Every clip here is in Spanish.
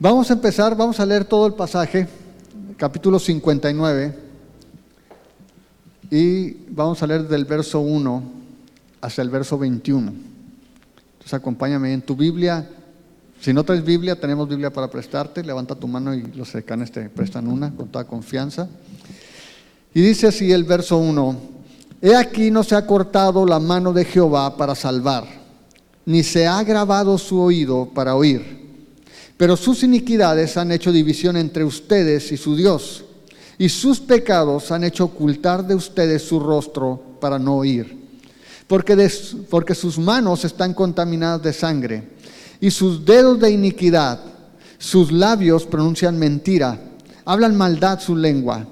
Vamos a empezar, vamos a leer todo el pasaje, capítulo 59, y vamos a leer del verso 1 hasta el verso 21. Entonces acompáñame en tu Biblia. Si no traes Biblia, tenemos Biblia para prestarte. Levanta tu mano y los cercanos te prestan una con toda confianza. Y dice así el verso 1: He aquí no se ha cortado la mano de Jehová para salvar, ni se ha agravado su oído para oír. Pero sus iniquidades han hecho división entre ustedes y su Dios, y sus pecados han hecho ocultar de ustedes su rostro para no oír. Porque sus manos están contaminadas de sangre, y sus dedos de iniquidad. Sus labios pronuncian mentira, hablan maldad su lengua.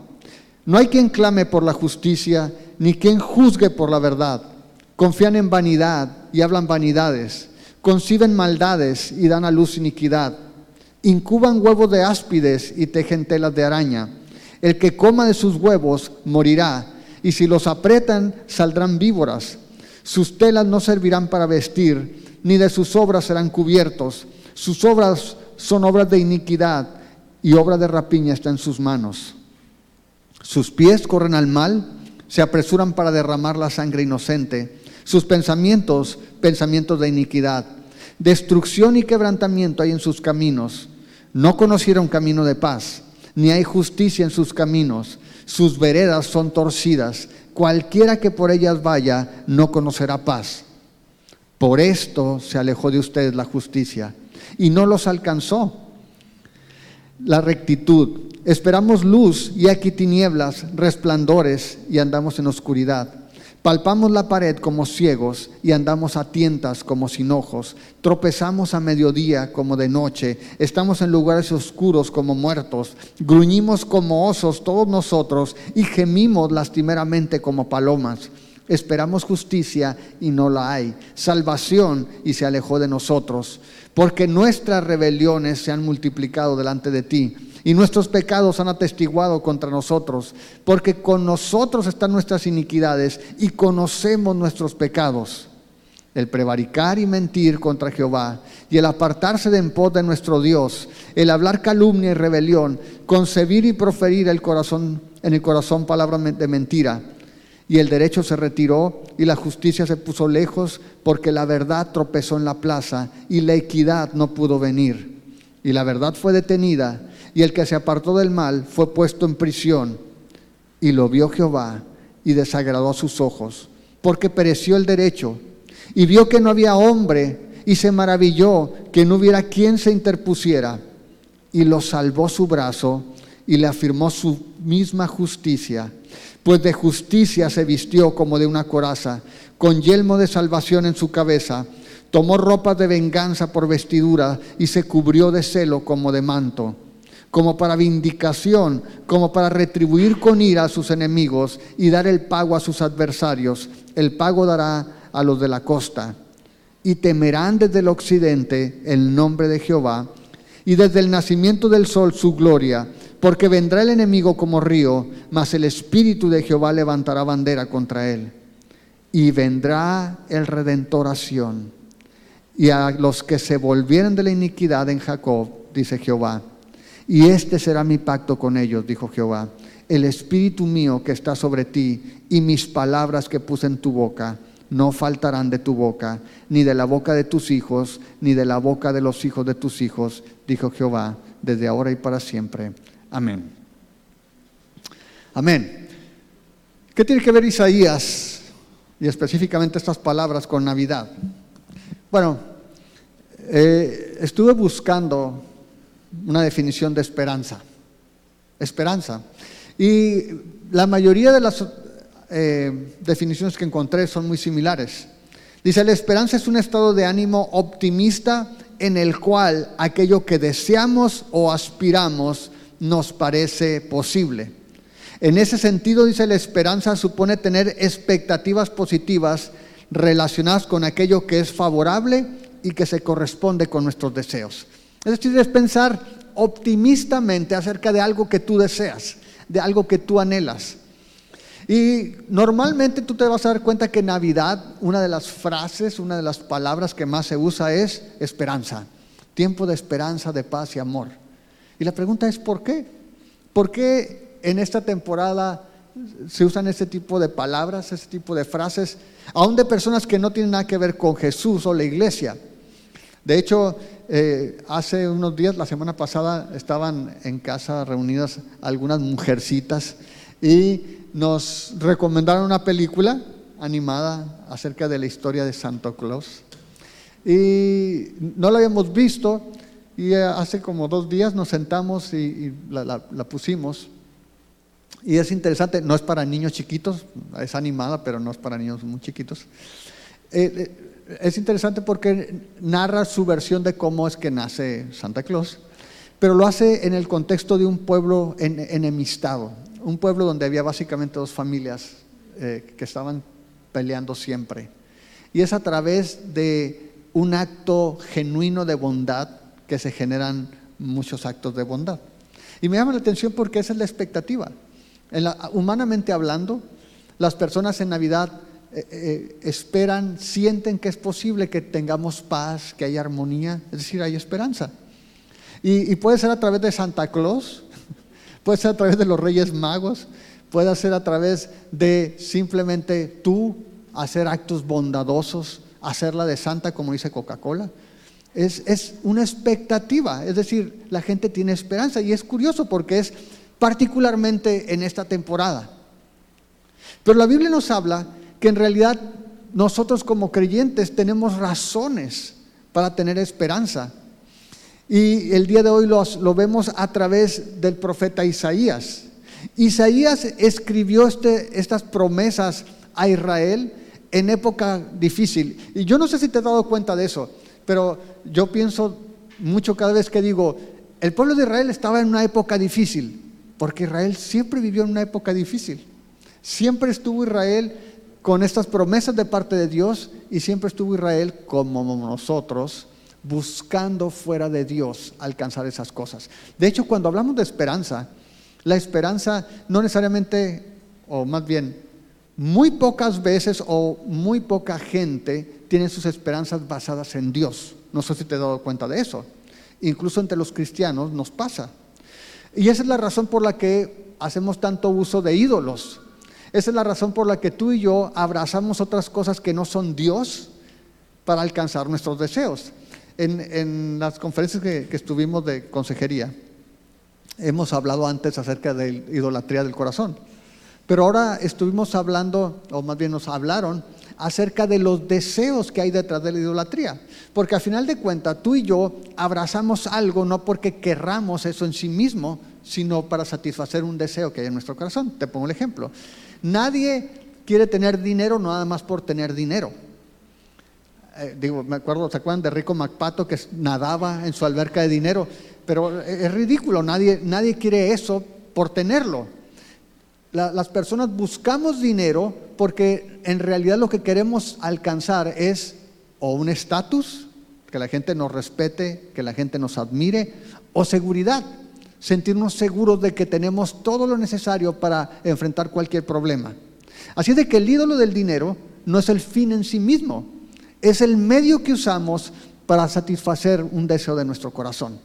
No hay quien clame por la justicia, ni quien juzgue por la verdad. Confían en vanidad y hablan vanidades. Conciben maldades y dan a luz iniquidad. Incuban huevos de áspides y tejen telas de araña. El que coma de sus huevos morirá, y si los aprietan saldrán víboras. Sus telas no servirán para vestir, ni de sus obras serán cubiertos. Sus obras son obras de iniquidad, y obra de rapiña está en sus manos. Sus pies corren al mal, se apresuran para derramar la sangre inocente. Sus pensamientos, pensamientos de iniquidad. Destrucción y quebrantamiento hay en sus caminos. No conocieron camino de paz, ni hay justicia en sus caminos. Sus veredas son torcidas. Cualquiera que por ellas vaya no conocerá paz. Por esto se alejó de ustedes la justicia, y no los alcanzó la rectitud. Esperamos luz, y aquí tinieblas, resplandores, y andamos en oscuridad. Palpamos la pared como ciegos, y andamos a tientas como sin ojos. Tropezamos a mediodía como de noche. Estamos en lugares oscuros como muertos. Gruñimos como osos todos nosotros, y gemimos lastimeramente como palomas. Esperamos justicia y no la hay, salvación y se alejó de nosotros. Porque nuestras rebeliones se han multiplicado delante de ti, y nuestros pecados han atestiguado contra nosotros. Porque con nosotros están nuestras iniquidades, y conocemos nuestros pecados. El prevaricar y mentir contra Jehová, y el apartarse de en pos de nuestro Dios, el hablar calumnia y rebelión, concebir y proferir en el corazón palabras de mentira. Y el derecho se retiró, y la justicia se puso lejos, porque la verdad tropezó en la plaza, y la equidad no pudo venir. Y la verdad fue detenida, y el que se apartó del mal fue puesto en prisión. Y lo vio Jehová, y desagradó a sus ojos, porque pereció el derecho. Y vio que no había hombre, y se maravilló que no hubiera quien se interpusiera. Y lo salvó su brazo, y le afirmó su misma justicia. Pues de justicia se vistió como de una coraza, con yelmo de salvación en su cabeza. Tomó ropas de venganza por vestidura, y se cubrió de celo como de manto. Como para vindicación, como para retribuir con ira a sus enemigos, y dar el pago a sus adversarios. El pago dará a los de la costa. Y temerán desde el occidente el nombre de Jehová, y desde el nacimiento del sol su gloria. Porque vendrá el enemigo como río, mas el Espíritu de Jehová levantará bandera contra él. Y vendrá el Redentor a Sión, y a los que se volvieren de la iniquidad en Jacob, dice Jehová. Y este será mi pacto con ellos, dijo Jehová. El Espíritu mío que está sobre ti, y mis palabras que puse en tu boca, no faltarán de tu boca, ni de la boca de tus hijos, ni de la boca de los hijos de tus hijos, dijo Jehová, desde ahora y para siempre. Amén. Amén. ¿Qué tiene que ver Isaías, y específicamente estas palabras, con Navidad? Bueno, estuve buscando una definición de esperanza. Esperanza. Y la mayoría de las definiciones que encontré son muy similares. Dice: la esperanza es un estado de ánimo optimista en el cual aquello que deseamos o aspiramos nos parece posible. En ese sentido, dice, la esperanza supone tener expectativas positivas relacionadas con aquello que es favorable y que se corresponde con nuestros deseos. Es decir, es pensar optimistamente acerca de algo que tú deseas, de algo que tú anhelas. Y normalmente tú te vas a dar cuenta que en Navidad una de las frases, una de las palabras que más se usa es esperanza. Tiempo de esperanza, de paz y amor. Y la pregunta es ¿por qué? ¿Por qué en esta temporada se usan este tipo de palabras, este tipo de frases, aún de personas que no tienen nada que ver con Jesús o la iglesia? De hecho, hace unos días, la semana pasada, estaban en casa reunidas algunas mujercitas y nos recomendaron una película animada acerca de la historia de Santa Claus. Y no la habíamos visto y hace como 2 días nos sentamos y la pusimos. Y es interesante, no es para niños chiquitos, es animada, pero no es para niños muy chiquitos. Es interesante porque narra su versión de cómo es que nace Santa Claus, pero lo hace en el contexto de un pueblo enemistado, un pueblo donde había básicamente 2 familias que estaban peleando siempre. Y es a través de un acto genuino de bondad que se generan muchos actos de bondad. Y me llama la atención porque esa es la expectativa. Humanamente hablando, las personas en Navidad esperan, sienten que es posible que tengamos paz, que haya armonía, es decir, hay esperanza. Y puede ser a través de Santa Claus, puede ser a través de los Reyes Magos, puede ser a través de simplemente tú hacer actos bondadosos, hacerla de santa como dice Coca-Cola. Es una expectativa, es decir, la gente tiene esperanza y es curioso porque es particularmente en esta temporada. Pero la Biblia nos habla que en realidad nosotros como creyentes tenemos razones para tener esperanza. Y el día de hoy lo vemos a través del profeta Isaías. Isaías escribió estas promesas a Israel en época difícil. Y yo no sé si te has dado cuenta de eso, pero yo pienso mucho cada vez que digo, el pueblo de Israel estaba en una época difícil, porque Israel siempre vivió en una época difícil. Siempre estuvo Israel con estas promesas de parte de Dios y siempre estuvo Israel como nosotros buscando fuera de Dios alcanzar esas cosas. De hecho, cuando hablamos de esperanza, la esperanza no necesariamente, o más bien, muy pocas veces o muy poca gente tiene sus esperanzas basadas en Dios. No sé si te has dado cuenta de eso. Incluso entre los cristianos nos pasa. Y esa es la razón por la que hacemos tanto uso de ídolos. Esa es la razón por la que tú y yo abrazamos otras cosas que no son Dios para alcanzar nuestros deseos. En las conferencias que estuvimos de consejería, hemos hablado antes acerca de la idolatría del corazón. Pero ahora estuvimos hablando, o más bien nos hablaron, acerca de los deseos que hay detrás de la idolatría. Porque al final de cuentas, tú y yo abrazamos algo no porque querramos eso en sí mismo, sino para satisfacer un deseo que hay en nuestro corazón. Te pongo el ejemplo. Nadie quiere tener dinero nada más por tener dinero. Me acuerdo, ¿se acuerdan de Rico MacPato que nadaba en su alberca de dinero? Pero es ridículo, nadie quiere eso por tenerlo. Las personas buscamos dinero porque en realidad lo que queremos alcanzar es o un estatus, que la gente nos respete, que la gente nos admire, o seguridad, sentirnos seguros de que tenemos todo lo necesario para enfrentar cualquier problema. Así de que el ídolo del dinero no es el fin en sí mismo, es el medio que usamos para satisfacer un deseo de nuestro corazón.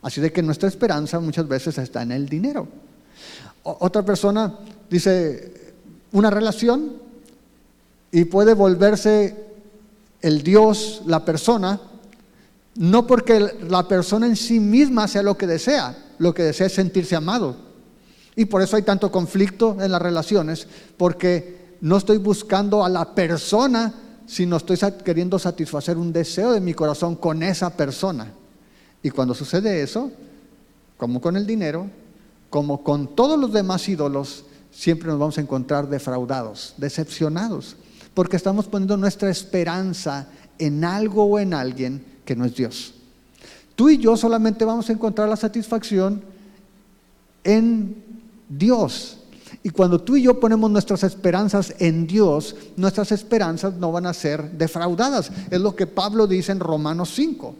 Así de que nuestra esperanza muchas veces está en el dinero. Otra persona dice una relación y puede volverse el Dios, la persona, no porque la persona en sí misma sea lo que desea es sentirse amado. Y por eso hay tanto conflicto en las relaciones, porque no estoy buscando a la persona, sino estoy queriendo satisfacer un deseo de mi corazón con esa persona. Y cuando sucede eso, como con el dinero, como con todos los demás ídolos, siempre nos vamos a encontrar defraudados, decepcionados, porque estamos poniendo nuestra esperanza en algo o en alguien que no es Dios. Tú y yo solamente vamos a encontrar la satisfacción en Dios. Y cuando tú y yo ponemos nuestras esperanzas en Dios, nuestras esperanzas no van a ser defraudadas. Es lo que Pablo dice en Romanos 5.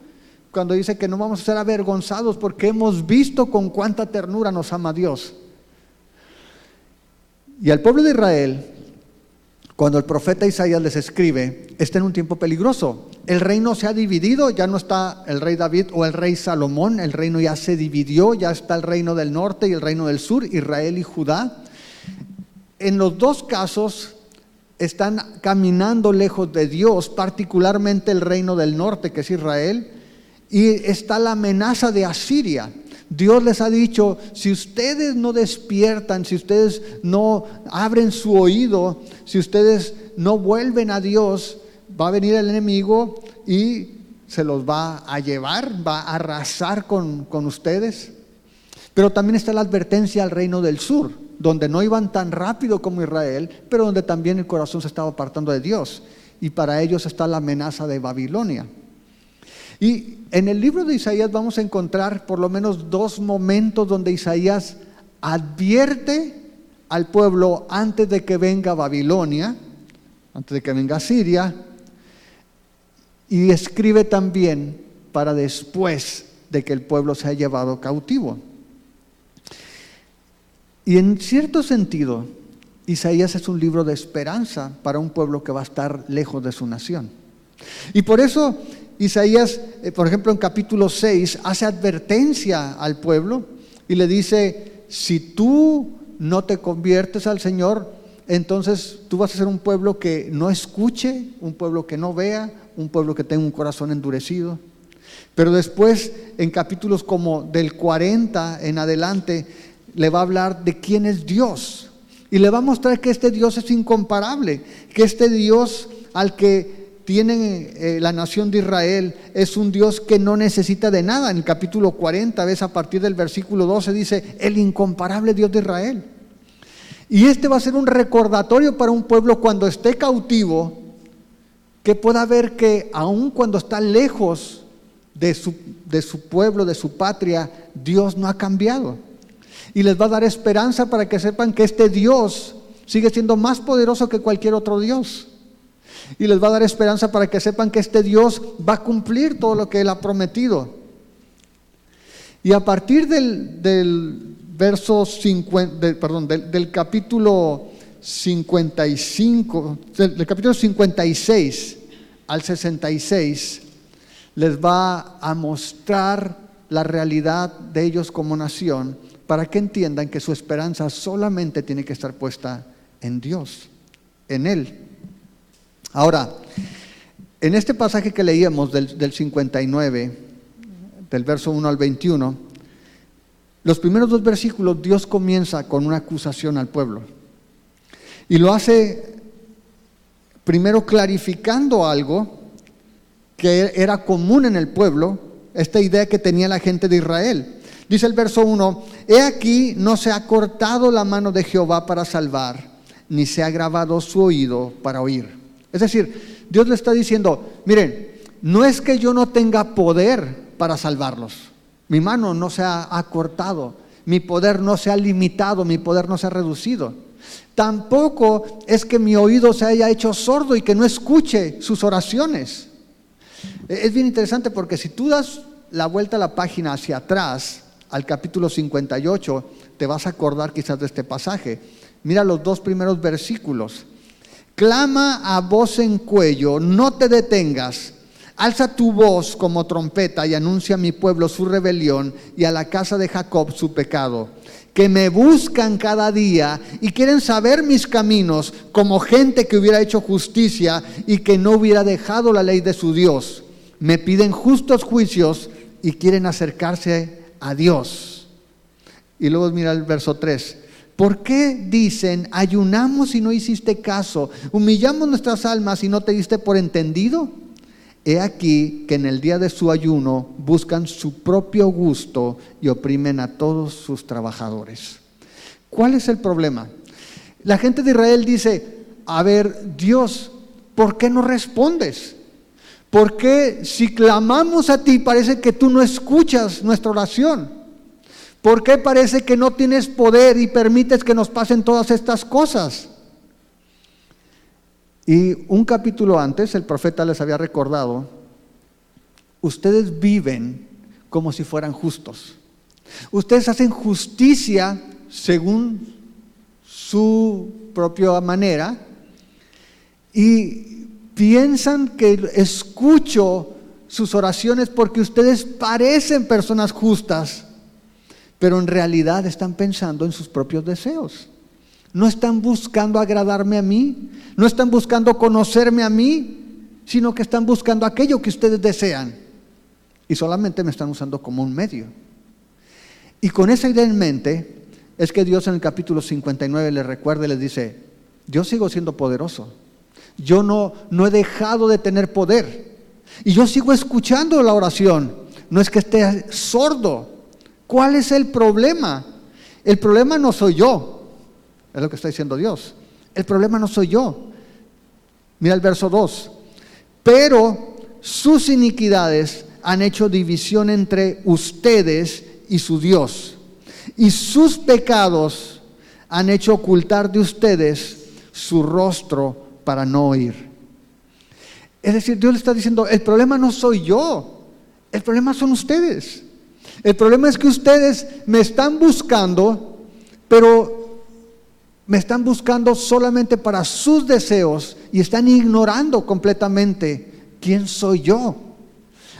Cuando dice que no vamos a ser avergonzados porque hemos visto con cuánta ternura nos ama Dios. Y al pueblo de Israel, cuando el profeta Isaías les escribe, está en un tiempo peligroso. El reino se ha dividido, ya no está el rey David o el rey Salomón, el reino ya se dividió, ya está el reino del norte y el reino del sur, Israel y Judá. En los dos casos están caminando lejos de Dios, particularmente el reino del norte, que es Israel, y está la amenaza de Asiria. Dios les ha dicho, si ustedes no despiertan, si ustedes no abren su oído, si ustedes no vuelven a Dios, va a venir el enemigo y se los va a llevar, va a arrasar con ustedes. Pero también está la advertencia al reino del sur, donde no iban tan rápido como Israel, pero donde también el corazón se estaba apartando de Dios. Y para ellos está la amenaza de Babilonia. Y en el libro de Isaías vamos a encontrar por lo menos dos momentos donde Isaías advierte al pueblo antes de que venga Babilonia, antes de que venga Siria, y escribe también para después de que el pueblo sea llevado cautivo. Y en cierto sentido, Isaías es un libro de esperanza para un pueblo que va a estar lejos de su nación. Y por eso Isaías, por ejemplo, en capítulo 6, hace advertencia al pueblo y le dice, si tú no te conviertes al Señor, entonces tú vas a ser un pueblo que no escuche, un pueblo que no vea, un pueblo que tenga un corazón endurecido. Pero después, en capítulos como del 40 en adelante, le va a hablar de quién es Dios. Y le va a mostrar que este Dios es incomparable, que este Dios al que tiene la nación de Israel es un Dios que no necesita de nada. En el capítulo 40, ves, a partir del versículo 12 dice, el incomparable Dios de Israel. Y este va a ser un recordatorio para un pueblo cuando esté cautivo, que pueda ver que aun cuando está lejos de su pueblo, de su patria, Dios no ha cambiado. Y les va a dar esperanza para que sepan que este Dios sigue siendo más poderoso que cualquier otro Dios. Y les va a dar esperanza para que sepan que este Dios va a cumplir todo lo que Él ha prometido. Y a partir del verso 50, del capítulo 55, del capítulo 56 al 66, les va a mostrar la realidad de ellos como nación, para que entiendan que su esperanza solamente tiene que estar puesta en Dios, en Él. Ahora, en este pasaje que leíamos del 59, del verso 1 al 21, los primeros dos versículos, Dios comienza con una acusación al pueblo. Y lo hace primero clarificando algo que era común en el pueblo, esta idea que tenía la gente de Israel. Dice el verso 1, he aquí no se ha cortado la mano de Jehová para salvar, ni se ha agravado su oído para oír. Es decir, Dios le está diciendo, miren, no es que yo no tenga poder para salvarlos. Mi mano no se ha acortado, mi poder no se ha limitado, mi poder no se ha reducido. Tampoco es que mi oído se haya hecho sordo y que no escuche sus oraciones. Es bien interesante porque si tú das la vuelta a la página hacia atrás, al capítulo 58, te vas a acordar quizás de este pasaje. Mira los dos primeros versículos. Clama a voz en cuello, no te detengas. Alza tu voz como trompeta y anuncia a mi pueblo su rebelión y a la casa de Jacob su pecado. Que me buscan cada día y quieren saber mis caminos, como gente que hubiera hecho justicia y que no hubiera dejado la ley de su Dios. Me piden justos juicios y quieren acercarse a Dios. Y luego mira el verso 3. ¿Por qué dicen, ayunamos y no hiciste caso? Humillamos nuestras almas y no te diste por entendido. He aquí que en el día de su ayuno buscan su propio gusto y oprimen a todos sus trabajadores. ¿Cuál es el problema? La gente de Israel dice, a ver, Dios, ¿por qué no respondes? ¿Por qué si clamamos a ti parece que tú no escuchas nuestra oración? ¿Por qué parece que no tienes poder y permites que nos pasen todas estas cosas? Y un capítulo antes el profeta les había recordado, ustedes viven como si fueran justos. Ustedes hacen justicia según su propia manera Y piensan que escucho sus oraciones porque ustedes parecen personas justas, pero en realidad están pensando en sus propios deseos. No están buscando agradarme a mí, no están buscando conocerme a mí, sino que están buscando aquello que ustedes desean. Y solamente me están usando como un medio. Y con esa idea en mente, es que Dios en el capítulo 59 les recuerda y les dice: yo sigo siendo poderoso. Yo no he dejado de tener poder. Y yo sigo escuchando la oración. No es que esté sordo. ¿Cuál es el problema? El problema no soy yo. Es lo que está diciendo Dios. El problema no soy yo. Mira el verso 2. Pero sus iniquidades han hecho división entre ustedes y su Dios. Y sus pecados han hecho ocultar de ustedes su rostro para no oír. Es decir, Dios le está diciendo: el problema no soy yo, el problema son ustedes. El problema es que ustedes me están buscando, pero me están buscando solamente para sus deseos y están ignorando completamente quién soy yo.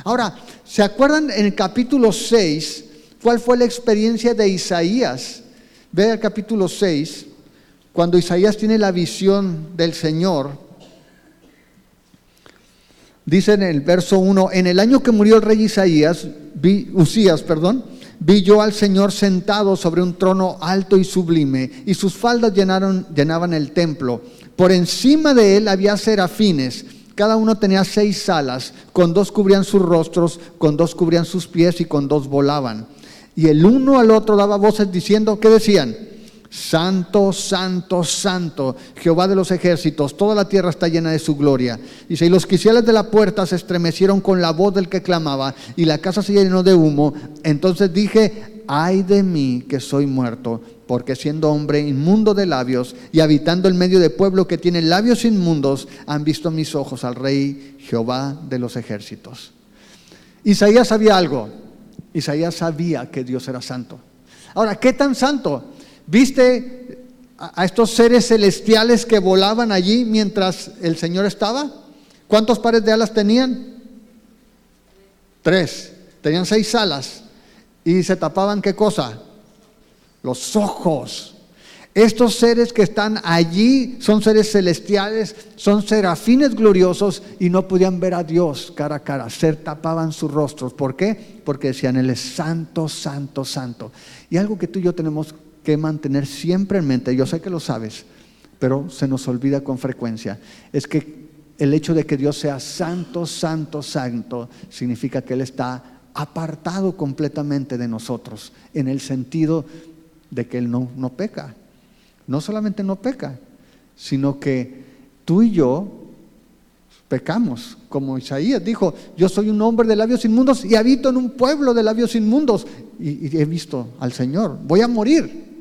Ahora, ¿se acuerdan en el capítulo 6 cuál fue la experiencia de Isaías? Ve al capítulo 6, cuando Isaías tiene la visión del Señor. Dice en el verso 1: en el año que murió el rey Usías, vi yo al Señor sentado sobre un trono alto y sublime, y sus faldas llenaban el templo. Por encima de él había serafines, cada uno tenía 6 alas, con 2 cubrían sus rostros, con 2 cubrían sus pies y con 2 volaban. Y el uno al otro daba voces diciendo, ¿qué decían? Santo, santo, santo, Jehová de los ejércitos, toda la tierra está llena de su gloria. Dice: y los quiciales de la puerta se estremecieron con la voz del que clamaba, y la casa se llenó de humo. Entonces dije: ay de mí que soy muerto, porque siendo hombre inmundo de labios y habitando en medio de pueblo que tiene labios inmundos, han visto mis ojos al Rey Jehová de los ejércitos. Isaías sabía algo. Isaías sabía que Dios era santo. Ahora, ¿qué tan santo? ¿Viste a estos seres celestiales que volaban allí mientras el Señor estaba? ¿Cuántos pares de alas tenían? 3. Tenían 6 alas. ¿Y se tapaban qué cosa? Los ojos. Estos seres que están allí son seres celestiales, son serafines gloriosos y no podían ver a Dios cara a cara. Se tapaban sus rostros. ¿Por qué? Porque decían: Él es santo, santo, santo. Y algo que tú y yo tenemos que mantener siempre en mente, yo sé que lo sabes, pero se nos olvida con frecuencia, es que el hecho de que Dios sea santo, santo, santo, significa que Él está apartado completamente de nosotros, en el sentido de que Él no peca. No solamente no peca, sino que tú y yo pecamos, como Isaías dijo: yo soy un hombre de labios inmundos y habito en un pueblo de labios inmundos, y he visto al Señor, voy a morir.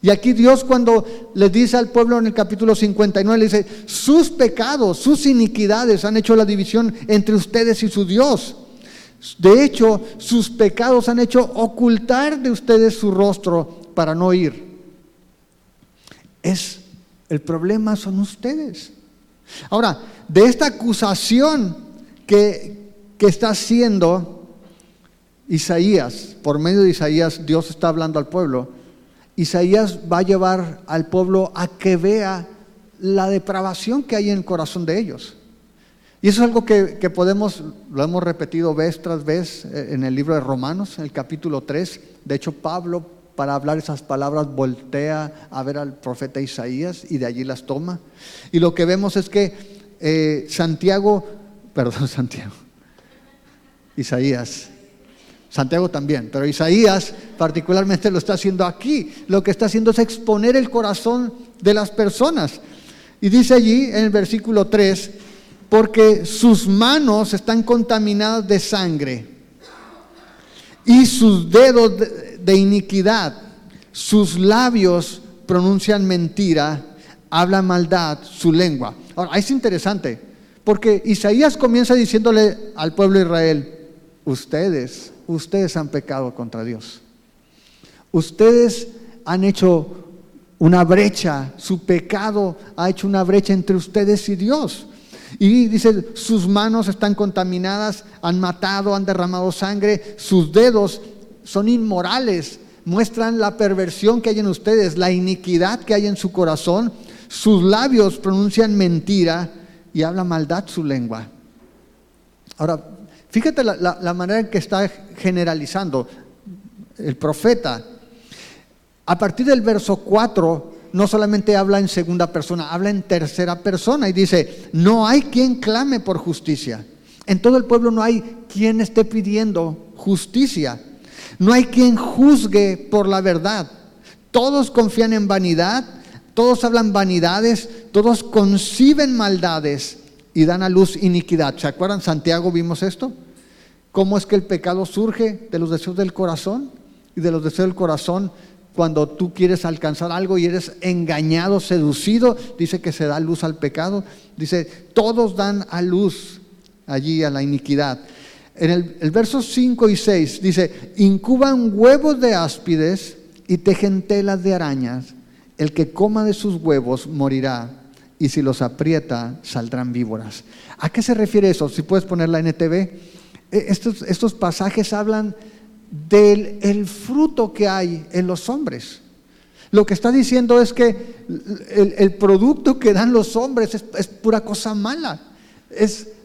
Y aquí Dios, cuando le dice al pueblo en el capítulo 59, le dice: sus pecados, sus iniquidades han hecho la división entre ustedes y su Dios. De hecho, sus pecados han hecho ocultar de ustedes su rostro para no oír. El problema son ustedes. Ahora, de esta acusación que está haciendo Isaías, por medio de Isaías, Dios está hablando al pueblo. Isaías va a llevar al pueblo a que vea la depravación que hay en el corazón de ellos. Y eso es algo que lo hemos repetido vez tras vez en el libro de Romanos, en el capítulo 3. De hecho, Pablo, para hablar esas palabras, voltea a ver al profeta Isaías y de allí las toma. Y lo que vemos es que Santiago también, pero Isaías particularmente lo está haciendo aquí. Lo que está haciendo es exponer el corazón de las personas. Y dice allí en el versículo 3: porque sus manos están contaminadas de sangre y sus dedos de iniquidad, sus labios pronuncian mentira, hablan maldad su lengua. Ahora, es interesante, porque Isaías comienza diciéndole al pueblo de Israel: ustedes han pecado contra Dios. Ustedes han hecho una brecha, su pecado ha hecho una brecha entre ustedes y Dios. Y dice, sus manos están contaminadas, han matado, han derramado sangre, sus dedos son inmorales, muestran la perversión que hay en ustedes, la iniquidad que hay en su corazón, sus labios pronuncian mentira y habla maldad su lengua. Ahora, fíjate la manera en que está generalizando el profeta. A partir del verso 4, no solamente habla en segunda persona, habla en tercera persona y dice, no hay quien clame por justicia. En todo el pueblo no hay quien esté pidiendo justicia. No hay quien juzgue por la verdad. Todos confían en vanidad, todos hablan vanidades, todos conciben maldades y dan a luz iniquidad. ¿Se acuerdan? Santiago, vimos esto. ¿Cómo es que el pecado surge? De los deseos del corazón. Y de los deseos del corazón, cuando tú quieres alcanzar algo y eres engañado, seducido, dice que se da luz al pecado. Dice, todos dan a luz allí a la iniquidad. En el verso 5 y 6 dice, incuban huevos de áspides y tejen telas de arañas. El que coma de sus huevos morirá, y si los aprieta saldrán víboras. ¿A qué se refiere eso? Si puedes poner la NTV. Estos pasajes hablan del fruto que hay en los hombres. Lo que está diciendo es que el producto que dan los hombres es pura cosa mala.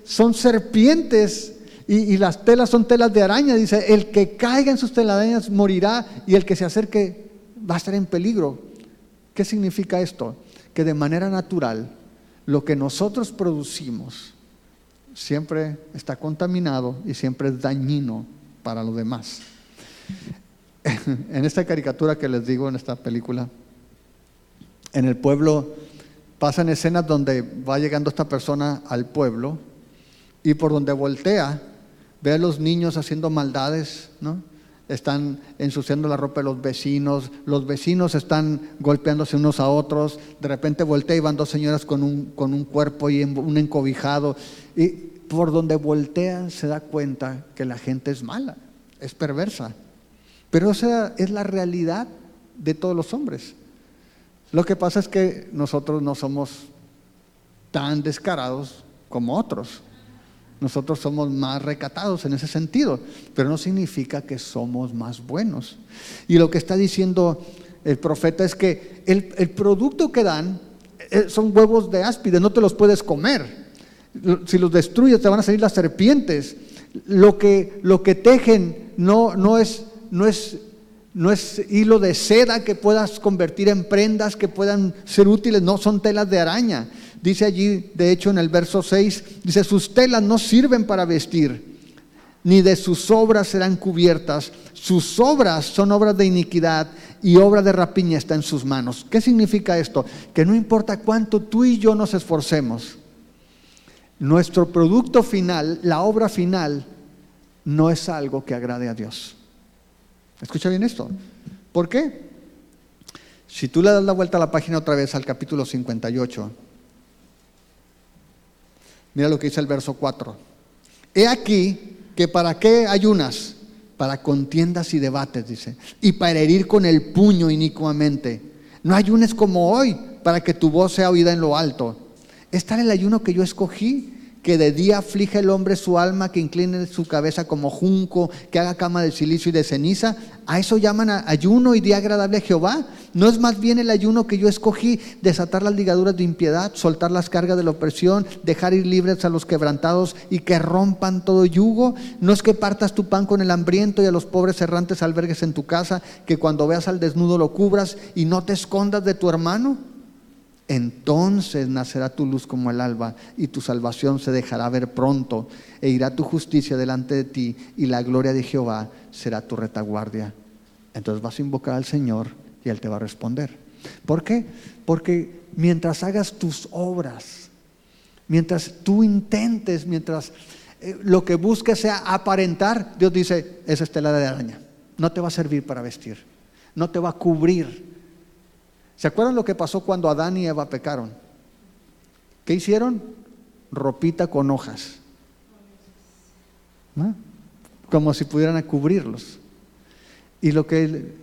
Son serpientes y las telas son telas de araña. Dice, el que caiga en sus telarañas morirá, y el que se acerque va a estar en peligro. ¿Qué significa esto? Que de manera natural lo que nosotros producimos siempre está contaminado y siempre es dañino para los demás. En esta caricatura que les digo, en esta película, en el pueblo pasan escenas donde va llegando esta persona al pueblo y por donde voltea ve a los niños haciendo maldades, ¿no? Están ensuciando la ropa de los vecinos están golpeándose unos a otros, de repente voltea y van dos señoras con un cuerpo y un encobijado, y por donde voltea se da cuenta que la gente es mala, es perversa. Pero esa es la realidad de todos los hombres. Lo que pasa es que nosotros no somos tan descarados como otros. Nosotros somos más recatados en ese sentido, pero no significa que somos más buenos. Y lo que está diciendo el profeta es que el producto que dan son huevos de áspide, no te los puedes comer. Si los destruyes te van a salir las serpientes. Lo que tejen no es hilo de seda que puedas convertir en prendas que puedan ser útiles, no, son telas de araña. Dice allí, de hecho en el verso 6, dice, sus telas no sirven para vestir, ni de sus obras serán cubiertas. Sus obras son obras de iniquidad y obra de rapiña está en sus manos. ¿Qué significa esto? Que no importa cuánto tú y yo nos esforcemos, nuestro producto final, la obra final, no es algo que agrade a Dios. Escucha bien esto. ¿Por qué? Si tú le das la vuelta a la página otra vez al capítulo 58, mira lo que dice el verso 4. He aquí que para qué ayunas, para contiendas y debates, dice, y para herir con el puño inicuamente. No ayunes como hoy, para que tu voz sea oída en lo alto. Es tal el ayuno que yo escogí, que de día aflige el hombre su alma, que incline su cabeza como junco, que haga cama de silicio y de ceniza. ¿A eso llaman ayuno y día agradable a Jehová? ¿No es más bien el ayuno que yo escogí, desatar las ligaduras de impiedad, soltar las cargas de la opresión, dejar ir libres a los quebrantados y que rompan todo yugo? ¿No es que partas tu pan con el hambriento y a los pobres errantes albergues en tu casa, que cuando veas al desnudo lo cubras y no te escondas de tu hermano? Entonces nacerá tu luz como el alba y tu salvación se dejará ver pronto, e irá tu justicia delante de ti y la gloria de Jehová será tu retaguardia. Entonces vas a invocar al Señor y Él te va a responder. ¿Por qué? Porque mientras hagas tus obras, mientras tú intentes, mientras lo que busques sea aparentar, Dios dice, esa es tela de araña, no te va a servir para vestir, no te va a cubrir. ¿Se acuerdan lo que pasó cuando Adán y Eva pecaron? ¿Qué hicieron? Ropita con hojas, ¿no? Como si pudieran cubrirlos. Y lo que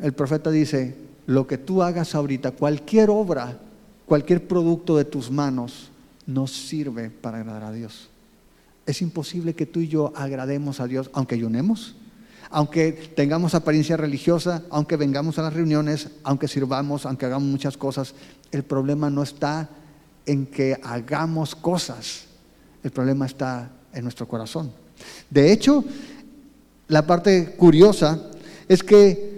el profeta dice, lo que tú hagas ahorita, cualquier obra, cualquier producto de tus manos, no sirve para agradar a Dios. Es imposible que tú y yo agrademos a Dios, aunque ayunemos, aunque tengamos apariencia religiosa, aunque vengamos a las reuniones, aunque sirvamos, aunque hagamos muchas cosas. El problema no está en que hagamos cosas, el problema está en nuestro corazón. De hecho, la parte curiosa es que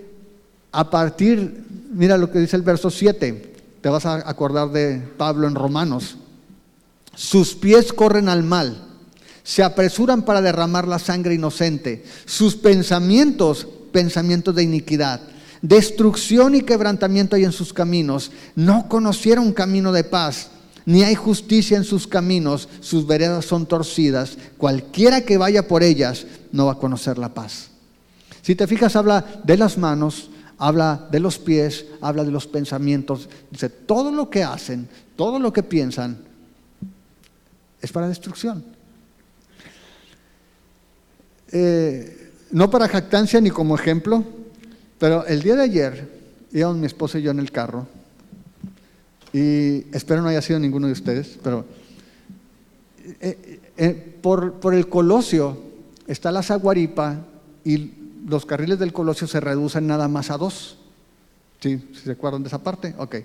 mira lo que dice el verso 7, te vas a acordar de Pablo en Romanos. Sus pies corren al mal, se apresuran para derramar la sangre inocente. Sus pensamientos de iniquidad, destrucción y quebrantamiento hay en sus caminos. No conocieron camino de paz, ni hay justicia en sus caminos. Sus veredas son torcidas, cualquiera que vaya por ellas no va a conocer la paz. Si te fijas, habla de las manos, habla de los pies, habla de los pensamientos. Dice, todo lo que hacen, todo lo que piensan es para destrucción. No para jactancia ni como ejemplo, pero el día de ayer íbamos mi esposa y yo en el carro, y espero no haya sido ninguno de ustedes, pero por el Colosio está la Zaguaripa y los carriles del Colosio se reducen nada más a 2. ¿Sí? ¿Sí se acuerdan de esa parte? Ok.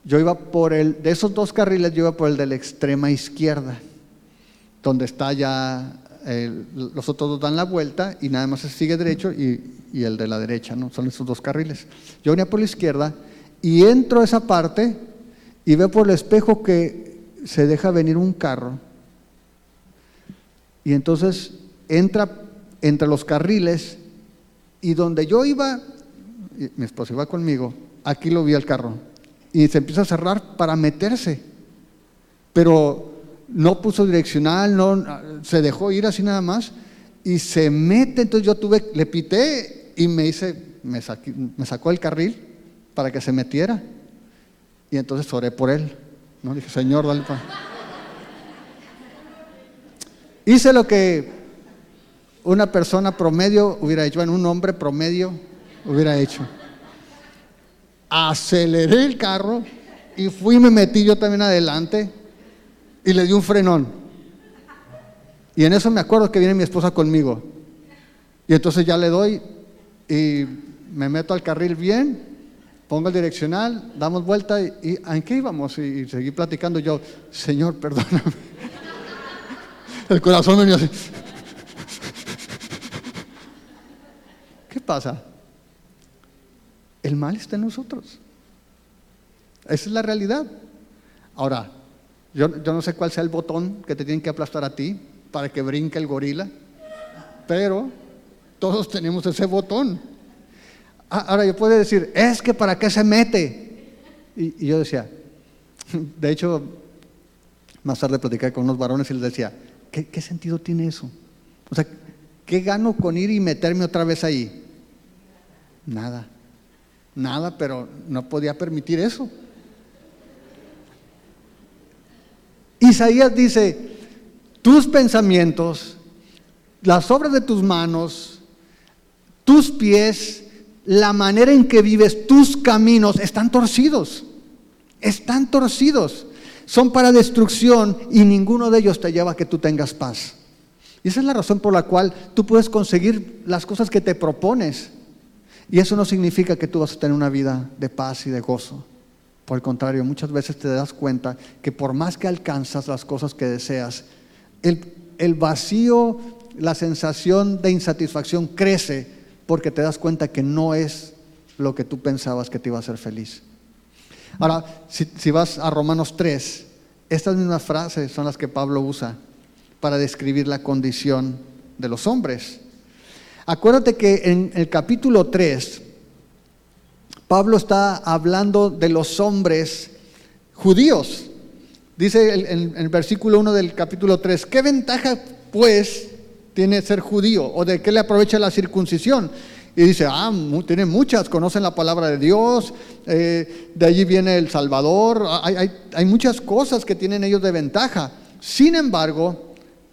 Yo iba de esos 2 carriles, yo iba por el de la extrema izquierda, donde está ya, los otros 2 dan la vuelta y nada más se sigue derecho y el de la derecha, ¿no? Son esos 2 carriles. Yo venía por la izquierda y entro a esa parte y veo por el espejo que se deja venir un carro y entonces entra entre los carriles y donde yo iba, y mi esposa iba conmigo, aquí lo vi al carro y se empieza a cerrar para meterse, pero no puso direccional, no, se dejó ir así nada más y se mete. Entonces yo le pité y me sacó el carril para que se metiera y entonces oré por él, ¿no? Dije, Señor, dale paz. Hice lo que una persona promedio hubiera hecho, un hombre promedio hubiera hecho. Aceleré el carro y me metí yo también adelante y le di un frenón. Y en eso me acuerdo que viene mi esposa conmigo. Y entonces ya le doy y me meto al carril bien, pongo el direccional, damos vuelta y ¿en qué íbamos? Y seguí platicando yo, Señor, perdóname. El corazón venía así. ¿Qué pasa? El mal está en nosotros. Esa es la realidad. Ahora, yo no sé cuál sea el botón que te tienen que aplastar a ti para que brinque el gorila, pero todos tenemos ese botón. Ahora yo puedo decir, es que ¿para qué se mete? Y yo decía, de hecho, más tarde platicé con unos varones y les decía, ¿qué sentido tiene eso? O sea, ¿qué gano con ir y meterme otra vez ahí? Nada, pero no podía permitir eso. Isaías dice, tus pensamientos, las obras de tus manos, tus pies, la manera en que vives, tus caminos están torcidos, son para destrucción y ninguno de ellos te lleva a que tú tengas paz. Y esa es la razón por la cual tú puedes conseguir las cosas que te propones. Y eso no significa que tú vas a tener una vida de paz y de gozo. Por el contrario, muchas veces te das cuenta que por más que alcanzas las cosas que deseas, el vacío, la sensación de insatisfacción crece porque te das cuenta que no es lo que tú pensabas que te iba a hacer feliz. Ahora, si vas a Romanos 3, estas mismas frases son las que Pablo usa para describir la condición de los hombres. Acuérdate que en el capítulo 3, Pablo está hablando de los hombres judíos. Dice en el versículo 1 del capítulo 3, ¿qué ventaja pues tiene ser judío? ¿O de qué le aprovecha la circuncisión? Y dice, tiene muchas, conocen la palabra de Dios, de allí viene el Salvador, hay muchas cosas que tienen ellos de ventaja. Sin embargo,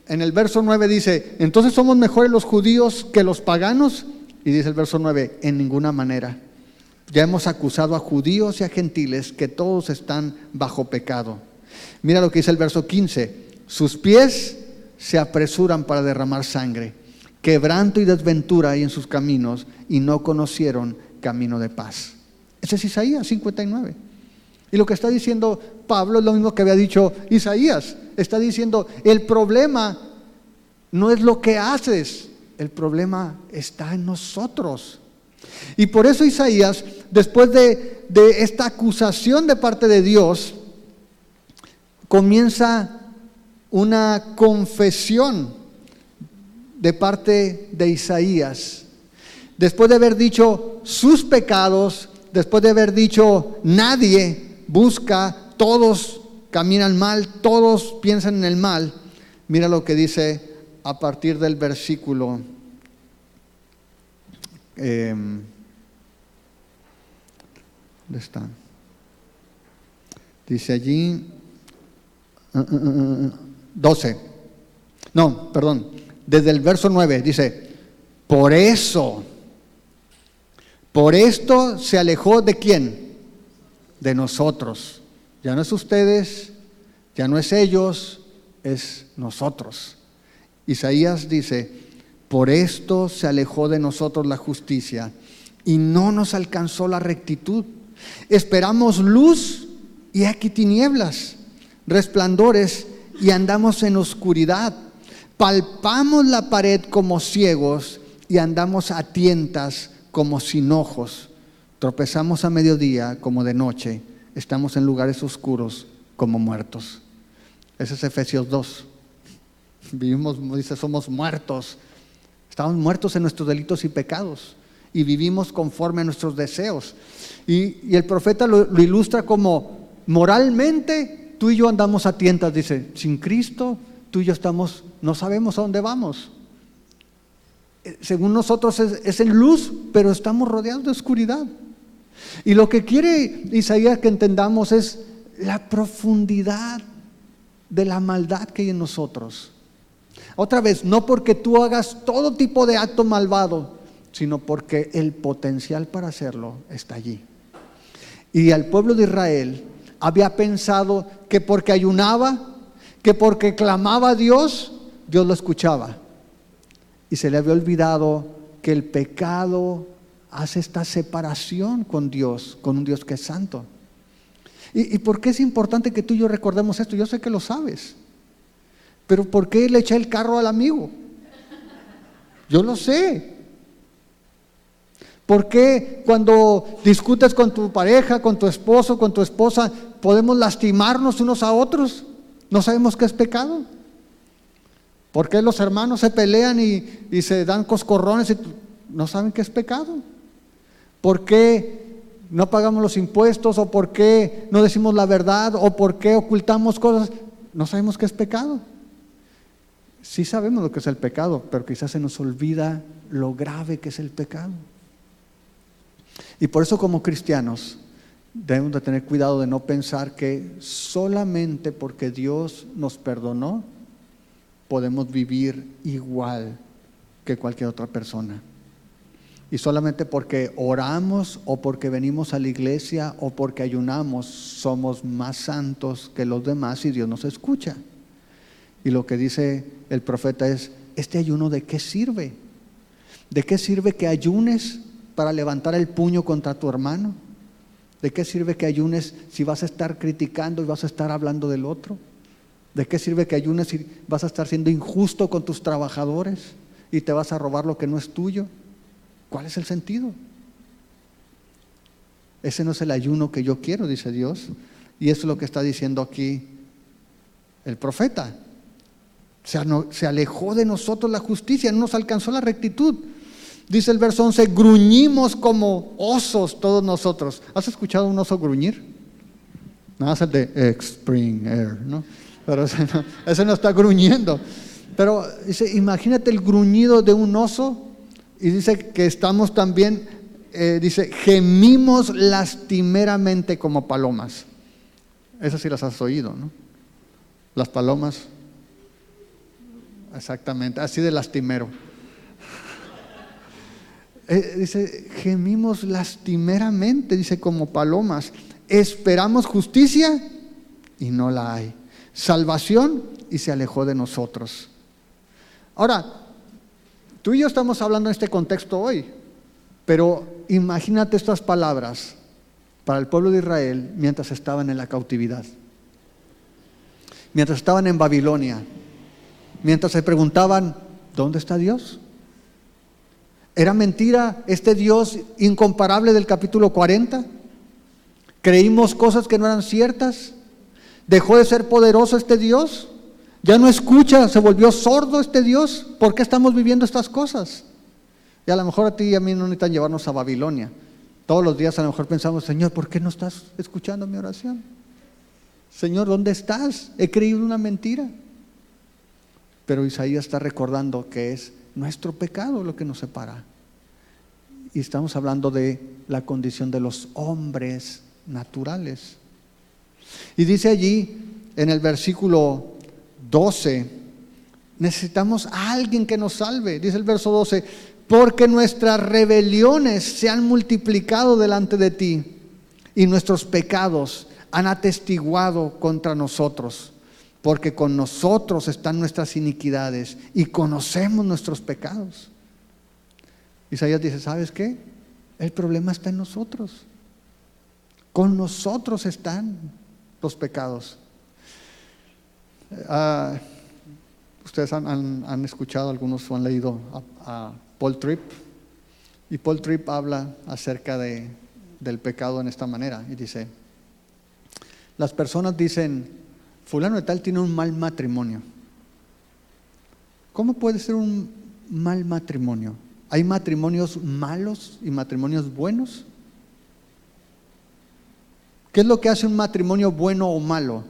en el verso 9 dice, ¿entonces somos mejores los judíos que los paganos? Y dice el verso 9, en ninguna manera. Ya hemos acusado a judíos y a gentiles que todos están bajo pecado. Mira lo que dice el verso 15. Sus pies se apresuran para derramar sangre. Quebranto y desventura hay en sus caminos y no conocieron camino de paz. Ese es Isaías 59. Y lo que está diciendo Pablo es lo mismo que había dicho Isaías. Está diciendo, el problema no es lo que haces, el problema está en nosotros. Y por eso Isaías, después de esta acusación de parte de Dios, comienza una confesión de parte de Isaías. Después de haber dicho sus pecados, después de haber dicho nadie busca, todos caminan mal, todos piensan en el mal, mira lo que dice a partir del versículo ¿dónde está? Dice allí 12. No, perdón. Desde el verso 9 dice, por esto se alejó ¿de quién? De nosotros. Ya no es ustedes, ya no es ellos, es nosotros. Isaías dice, por esto se alejó de nosotros la justicia y no nos alcanzó la rectitud. Esperamos luz y aquí tinieblas, resplandores y andamos en oscuridad. Palpamos la pared como ciegos y andamos a tientas como sin ojos. Tropezamos a mediodía como de noche. Estamos en lugares oscuros como muertos. Ese es Efesios 2. Vivimos, dice, somos muertos. Estamos muertos en nuestros delitos y pecados y vivimos conforme a nuestros deseos. Y el profeta lo ilustra como moralmente tú y yo andamos a tientas, dice, sin Cristo tú y yo estamos, no sabemos a dónde vamos. Según nosotros es en luz, pero estamos rodeados de oscuridad. Y lo que quiere Isaías que entendamos es la profundidad de la maldad que hay en nosotros. Otra vez, no porque tú hagas todo tipo de acto malvado, sino porque el potencial para hacerlo está allí. Y al pueblo de Israel había pensado que porque ayunaba, que porque clamaba a Dios, Dios lo escuchaba. Y se le había olvidado que el pecado hace esta separación con Dios, con un Dios que es santo. ¿Y por qué es importante que tú y yo recordemos esto? Yo sé que lo sabes, pero ¿por qué le eché el carro al amigo? Yo lo sé. ¿Por qué cuando discutes con tu pareja, con tu esposo, con tu esposa, podemos lastimarnos unos a otros? ¿No sabemos qué es pecado? ¿Por qué los hermanos se pelean y se dan coscorrones y no saben qué es pecado? ¿Por qué no pagamos los impuestos? ¿O por qué no decimos la verdad? ¿O por qué ocultamos cosas? No sabemos qué es pecado. Sí sabemos lo que es el pecado, pero quizás se nos olvida lo grave que es el pecado. Y por eso como cristianos debemos de tener cuidado de no pensar que solamente porque Dios nos perdonó podemos vivir igual que cualquier otra persona. Y solamente porque oramos o porque venimos a la iglesia o porque ayunamos somos más santos que los demás y Dios nos escucha. Y lo que dice el profeta es, ¿este ayuno de qué sirve? ¿De qué sirve que ayunes para levantar el puño contra tu hermano? ¿De qué sirve que ayunes si vas a estar criticando y vas a estar hablando del otro? ¿De qué sirve que ayunes si vas a estar siendo injusto con tus trabajadores y te vas a robar lo que no es tuyo? ¿Cuál es el sentido? Ese no es el ayuno que yo quiero, dice Dios. Y eso es lo que está diciendo aquí el profeta. Se alejó de nosotros la justicia, no nos alcanzó la rectitud. Dice el verso 11, gruñimos como osos todos nosotros. ¿Has escuchado un oso gruñir? Nada, es el de Spring Air, ¿no? Pero ese no está gruñendo. Pero dice, imagínate el gruñido de un oso. Y dice que estamos también, dice, gemimos lastimeramente como palomas. Esas sí las has oído, ¿no? Las palomas, exactamente, así de lastimero. Dice, gemimos lastimeramente, dice, como palomas. Esperamos justicia y no la hay. Salvación y se alejó de nosotros. Ahora, tú y yo estamos hablando en este contexto hoy, pero imagínate estas palabras para el pueblo de Israel mientras estaban en la cautividad, mientras estaban en Babilonia, mientras se preguntaban, ¿dónde está Dios? ¿Era mentira este Dios incomparable del capítulo 40? ¿Creímos cosas que no eran ciertas? ¿Dejó de ser poderoso este Dios? ¿Ya no escucha? ¿Se volvió sordo este Dios? ¿Por qué estamos viviendo estas cosas? Y a lo mejor a ti y a mí no necesitan llevarnos a Babilonia. Todos los días a lo mejor pensamos, Señor, ¿por qué no estás escuchando mi oración? Señor, ¿dónde estás? He creído una mentira. Pero Isaías está recordando que es nuestro pecado lo que nos separa. Y estamos hablando de la condición de los hombres naturales. Y dice allí en el versículo 12, necesitamos a alguien que nos salve. Dice el verso 12, porque nuestras rebeliones se han multiplicado delante de ti y nuestros pecados han atestiguado contra nosotros. Porque con nosotros están nuestras iniquidades y conocemos nuestros pecados. Isaías dice, ¿sabes qué? El problema está en nosotros. Con nosotros están los pecados. Ustedes han escuchado, algunos han leído a Paul Tripp. Y Paul Tripp habla acerca del pecado en esta manera. Y dice, las personas dicen, fulano de tal tiene un mal matrimonio. ¿Cómo puede ser un mal matrimonio? ¿Hay matrimonios malos y matrimonios buenos? ¿Qué es lo que hace un matrimonio bueno o malo?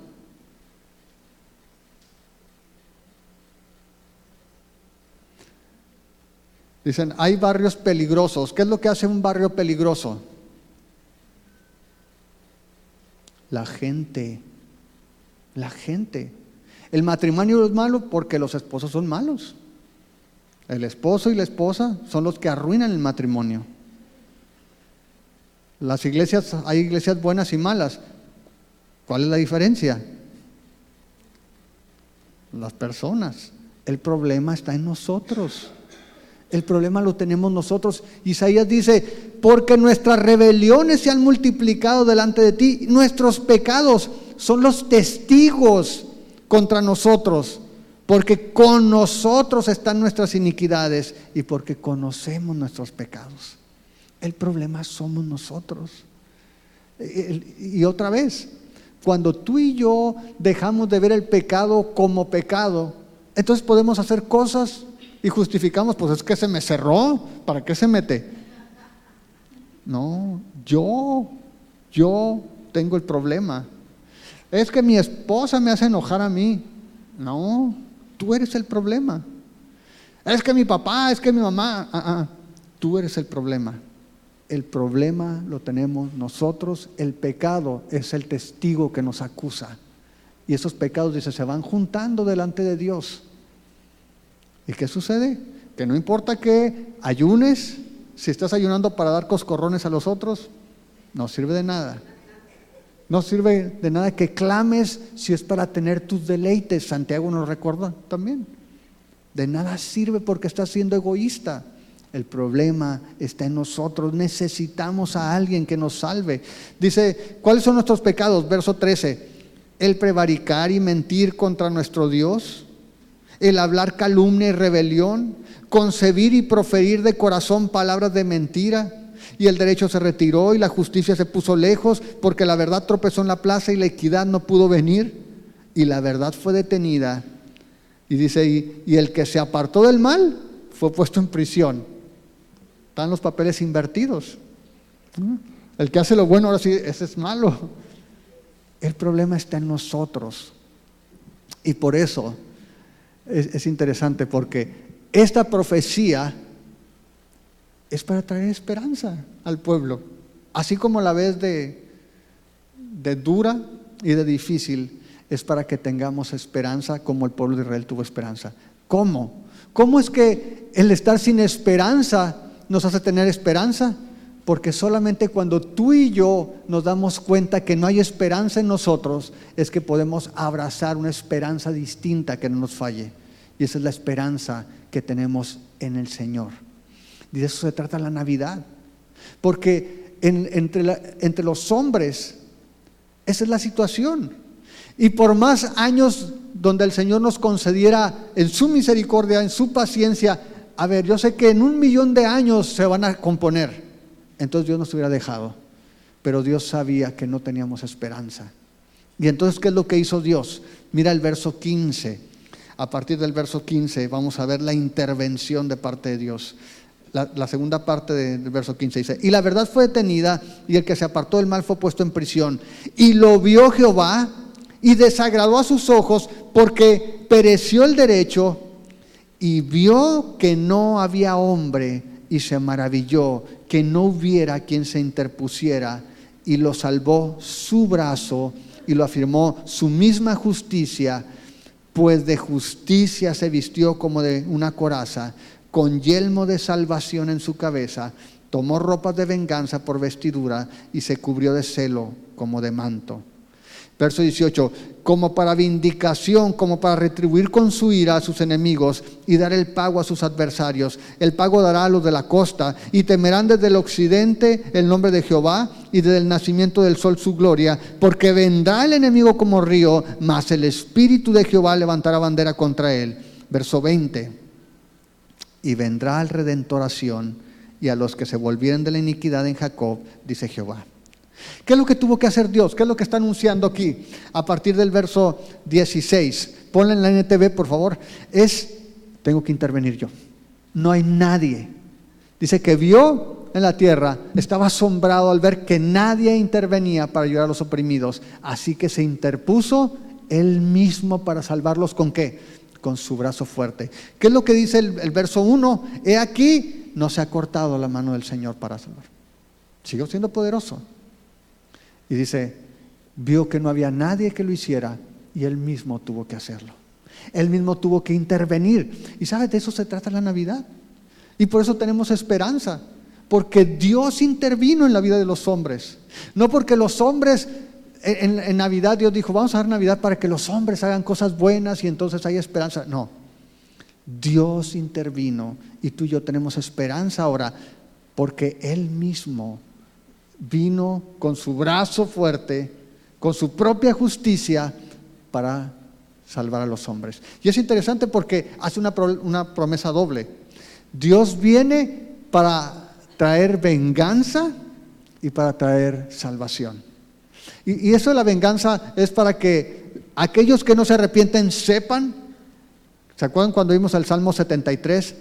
Dicen, hay barrios peligrosos. ¿Qué es lo que hace un barrio peligroso? La gente. La gente. El matrimonio es malo porque los esposos son malos. El esposo y la esposa son los que arruinan el matrimonio. Las iglesias, hay iglesias buenas y malas. ¿Cuál es la diferencia? Las personas. El problema está en nosotros. El problema lo tenemos nosotros. Isaías dice, porque nuestras rebeliones se han multiplicado delante de ti, nuestros pecados son los testigos contra nosotros, porque con nosotros están nuestras iniquidades y porque conocemos nuestros pecados. El problema somos nosotros. Y otra vez, cuando tú y yo dejamos de ver el pecado como pecado, entonces podemos hacer cosas y justificamos, pues es que se me cerró, ¿para qué se mete? No, yo tengo el problema. Es que mi esposa me hace enojar a mí. No, tú eres el problema. Es que mi papá, es que mi mamá, tú eres el problema. El problema lo tenemos nosotros, el pecado es el testigo que nos acusa. Y esos pecados, dice, se van juntando delante de Dios. ¿Y qué sucede? Que no importa que ayunes, si estás ayunando para dar coscorrones a los otros, no sirve de nada. No sirve de nada que clames si es para tener tus deleites. Santiago nos recuerda también. De nada sirve porque estás siendo egoísta. El problema está en nosotros. Necesitamos a alguien que nos salve. Dice, ¿cuáles son nuestros pecados? Verso 13. El prevaricar y mentir contra nuestro Dios. El hablar calumnia y rebelión. Concebir y proferir de corazón palabras de mentira. Y el derecho se retiró y la justicia se puso lejos, porque la verdad tropezó en la plaza y la equidad no pudo venir. Y la verdad fue detenida. Y dice, y el que se apartó del mal fue puesto en prisión. Están los papeles invertidos. El que hace lo bueno, ahora sí, ese es malo. El problema está en nosotros. Y por eso es interesante, porque esta profecía es para traer esperanza al pueblo. Así como la ves de dura y de difícil, es para que tengamos esperanza como el pueblo de Israel tuvo esperanza. ¿Cómo? ¿Cómo es que el estar sin esperanza nos hace tener esperanza? Porque solamente cuando tú y yo nos damos cuenta que no hay esperanza en nosotros, es que podemos abrazar una esperanza distinta que no nos falle. Y esa es la esperanza que tenemos en el Señor. Y de eso se trata la Navidad. Porque entre los hombres, esa es la situación. Y por más años donde el Señor nos concediera en su misericordia, en su paciencia, a ver, yo sé que en 1,000,000 de años se van a componer. Entonces Dios nos hubiera dejado. Pero Dios sabía que no teníamos esperanza. Y entonces, ¿qué es lo que hizo Dios? Mira el verso 15. A partir del verso 15 vamos a ver la intervención de parte de Dios. La segunda parte del verso 15 dice: y la verdad fue detenida, y el que se apartó del mal fue puesto en prisión. Y lo vio Jehová, y desagradó a sus ojos, porque pereció el derecho, y vio que no había hombre, y se maravilló que no hubiera quien se interpusiera, y lo salvó su brazo, y lo afirmó su misma justicia, pues de justicia se vistió como de una coraza, con yelmo de salvación en su cabeza, tomó ropas de venganza por vestidura, y se cubrió de celo como de manto. Verso 18: como para vindicación, como para retribuir con su ira a sus enemigos y dar el pago a sus adversarios. El pago dará a los de la costa, y temerán desde el occidente el nombre de Jehová, y desde el nacimiento del sol su gloria, porque vendrá el enemigo como río, mas el Espíritu de Jehová levantará bandera contra él. Verso 20: y vendrá al Redentor a Sión, y a los que se volvieren de la iniquidad en Jacob, dice Jehová. ¿Qué es lo que tuvo que hacer Dios? ¿Qué es lo que está anunciando aquí? A partir del verso 16, ponle en la NTV por favor. Tengo que intervenir yo. No hay nadie. Dice que vio en la tierra, estaba asombrado al ver que nadie intervenía para ayudar a los oprimidos. Así que se interpuso Él mismo para salvarlos. ¿Con qué? Con su brazo fuerte. ¿Qué es lo que dice el verso 1? He aquí, no se ha cortado la mano del Señor para salvar. Siguió siendo poderoso. Y dice, vio que no había nadie que lo hiciera, y Él mismo tuvo que hacerlo. Él mismo tuvo que intervenir. Y ¿sabes? De eso se trata la Navidad. Y por eso tenemos esperanza. Porque Dios intervino en la vida de los hombres. No porque los hombres, en Navidad Dios dijo, vamos a dar Navidad para que los hombres hagan cosas buenas y entonces hay esperanza. No. Dios intervino y tú y yo tenemos esperanza ahora porque Él mismo vino con su brazo fuerte, con su propia justicia para salvar a los hombres. Y es interesante porque hace una promesa doble. Dios viene para traer venganza y para traer salvación. Y eso de la venganza es para que aquellos que no se arrepienten sepan. ¿Se acuerdan cuando vimos el Salmo 73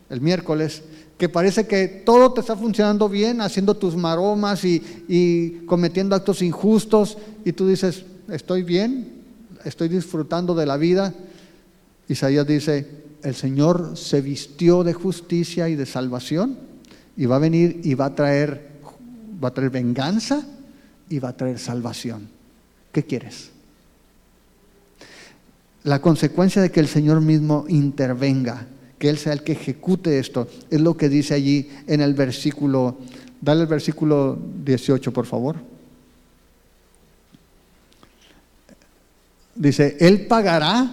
el miércoles? Que parece que todo te está funcionando bien, haciendo tus maromas y cometiendo actos injustos, y tú dices, estoy bien, estoy disfrutando de la vida. Isaías dice, el Señor se vistió de justicia y de salvación, y va a venir y va a traer venganza y va a traer salvación. ¿Qué quieres? La consecuencia de que el Señor mismo intervenga, que Él sea el que ejecute esto, es lo que dice allí en el versículo, dale el versículo 18 por favor. Dice, Él pagará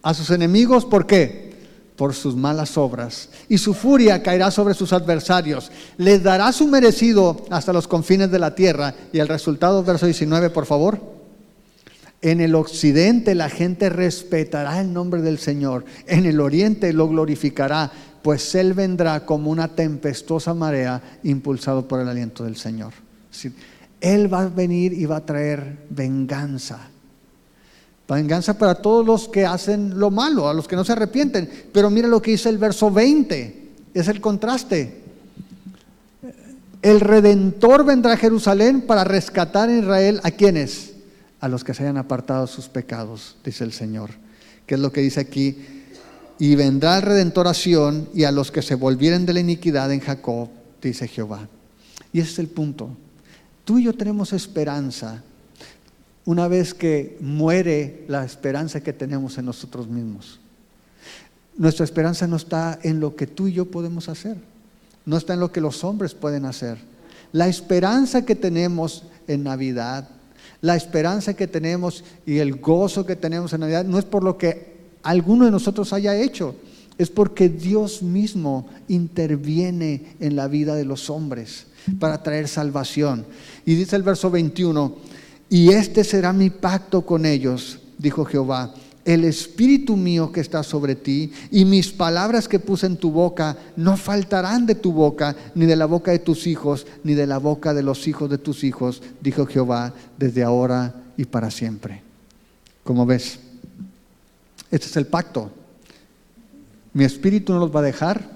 a sus enemigos, ¿por qué? Por sus malas obras, y su furia caerá sobre sus adversarios, les dará su merecido hasta los confines de la tierra. Y el resultado, verso 19 por favor. En el occidente la gente respetará el nombre del Señor, en el oriente lo glorificará, pues Él vendrá como una tempestuosa marea, impulsado por el aliento del Señor. Es decir, Él va a venir y va a traer venganza. Venganza para todos los que hacen lo malo, a los que no se arrepienten. Pero mira lo que dice el verso 20, es el contraste. El Redentor vendrá a Jerusalén para rescatar en Israel, ¿a quiénes? A los que se hayan apartado sus pecados, dice el Señor. ¿Qué es lo que dice aquí? Y vendrá el Redentor a Sión, y a los que se volvieren de la iniquidad en Jacob, dice Jehová. Y ese es el punto. Tú y yo tenemos esperanza una vez que muere la esperanza que tenemos en nosotros mismos. Nuestra esperanza no está en lo que tú y yo podemos hacer. no está en lo que los hombres pueden hacer. La esperanza que tenemos en Navidad, la esperanza que tenemos y el gozo que tenemos en Navidad no es por lo que alguno de nosotros haya hecho, es porque Dios mismo interviene en la vida de los hombres para traer salvación. Y dice el verso 21, y este será mi pacto con ellos, dijo Jehová, el espíritu mío que está sobre ti y mis palabras que puse en tu boca no faltarán de tu boca, ni de la boca de tus hijos, ni de la boca de los hijos de tus hijos, dijo Jehová, desde ahora y para siempre. Como ves, este es el pacto. Mi espíritu no los va a dejar,